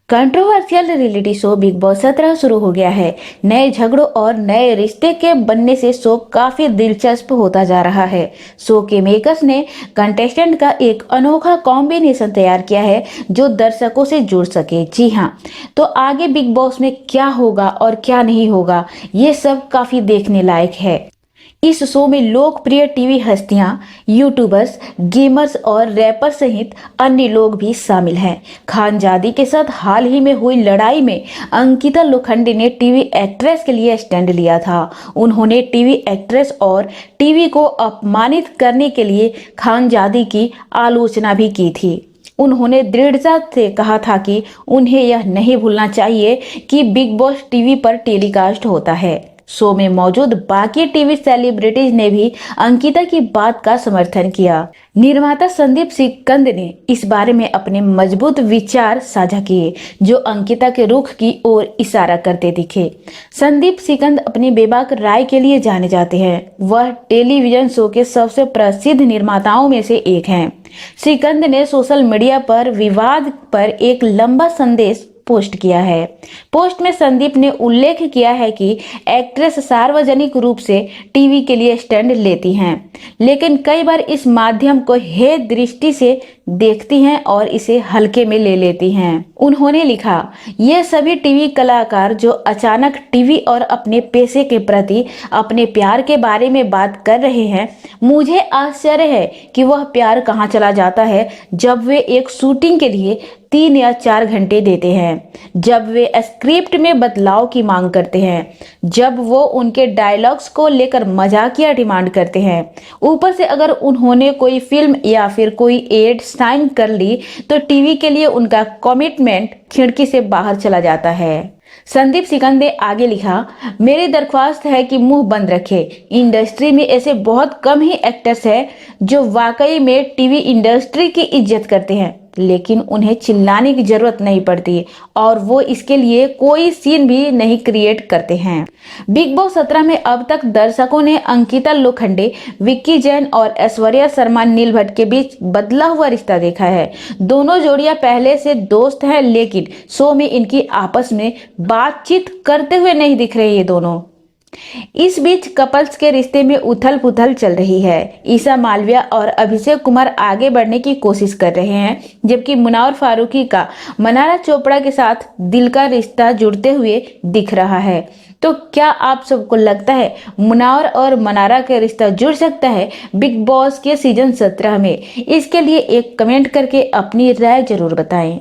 Controversial reality show big boss 17 शुरू हो गया है। नए झगड़ों और नए रिश्ते के बनने से शो काफी दिलचस्प होता जा रहा है। शो के मेकर्स ने कंटेस्टेंट का एक अनोखा कॉम्बिनेशन तैयार किया है जो दर्शकों से जुड़ सके। जी हाँ, तो आगे बिग बॉस में क्या होगा और क्या नहीं होगा, ये सब काफी देखने लायक है। इस शो में लोकप्रिय टीवी हस्तियां, यूट्यूबर्स, गेमर्स और रैपर सहित अन्य लोग भी शामिल हैं। खानजादी के साथ हाल ही में हुई लड़ाई में अंकिता लोखंडे ने टीवी एक्ट्रेस के लिए स्टैंड लिया था। उन्होंने टीवी एक्ट्रेस और टीवी को अपमानित करने के लिए खानजादी की आलोचना भी की थी। उन्होंने दृढ़ता से कहा था कि उन्हें यह नहीं भूलना चाहिए कि बिग बॉस टीवी पर टेलीकास्ट होता है। शो में मौजूद बाकी टीवी सेलिब्रिटीज ने भी अंकिता की बात का समर्थन किया। निर्माता संदीप सिकंद ने इस बारे में अपने मजबूत विचार साझा किए, जो अंकिता के रुख की ओर इशारा करते दिखे। संदीप सिकंद अपनी बेबाक राय के लिए जाने जाते हैं। वह टेलीविजन शो के सबसे प्रसिद्ध निर्माताओं में से एक हैं। सिकंद ने सोशल मीडिया पर विवाद पर एक लंबा संदेश पोस्ट किया है। पोस्ट में संदीप ने उल्लेख किया है कि एक्ट्रेस सार्वजनिक रूप से टीवी के लिए स्टैंड लेती हैं, लेकिन कई बार इस माध्यम को हे दृष्टि से देखती हैं और इसे हल्के में ले लेती हैं। उन्होंने लिखा, ये सभी टीवी कलाकार जो अचानक टीवी और अपने पेशे के प्रति अपने प्यार के बारे में बात कर रहे हैं, मुझे आश्चर्य है कि वह प्यार कहाँ चला जाता है जब वे एक शूटिंग के लिए 3 या 4 घंटे देते हैं, जब वे स्क्रिप्ट में बदलाव की मांग करते हैं, जब वो उनके डायलॉग्स को लेकर मजाकिया डिमांड करते हैं। ऊपर से अगर उन्होंने कोई फिल्म या फिर कोई एड साइन कर ली तो टीवी के लिए उनका कमिटमेंट खिड़की से बाहर चला जाता है। संदीप सिकंद ने आगे लिखा, मेरी दरख्वास्त है कि मुंह बंद रखे। इंडस्ट्री में ऐसे बहुत कम ही एक्टर्स हैं जो वाकई में टीवी इंडस्ट्री की इज्जत करते हैं, लेकिन उन्हें चिल्लाने की जरूरत नहीं पड़ती और वो इसके लिए कोई सीन भी नहीं क्रिएट करते हैं। बिग बॉस 17 में अब तक दर्शकों ने अंकिता लोखंडे, विक्की जैन और ऐश्वर्या शर्मा नील भट्ट के बीच बदला हुआ रिश्ता देखा है। दोनों जोड़ियां पहले से दोस्त हैं, लेकिन शो में इनकी आपस में बातचीत करते हुए नहीं दिख रहे ये दोनों। इस बीच कपल्स के रिश्ते में उथल पुथल चल रही है। ईशा मालविया और अभिषेक कुमार आगे बढ़ने की कोशिश कर रहे हैं, जबकि मुनव्वर फारूकी का मनारा चोपड़ा के साथ दिल का रिश्ता जुड़ते हुए दिख रहा है। तो क्या आप सबको लगता है मुनव्वर और मनारा का रिश्ता जुड़ सकता है बिग बॉस के सीजन 17 में? इसके लिए एक कमेंट करके अपनी राय जरूर बताएं।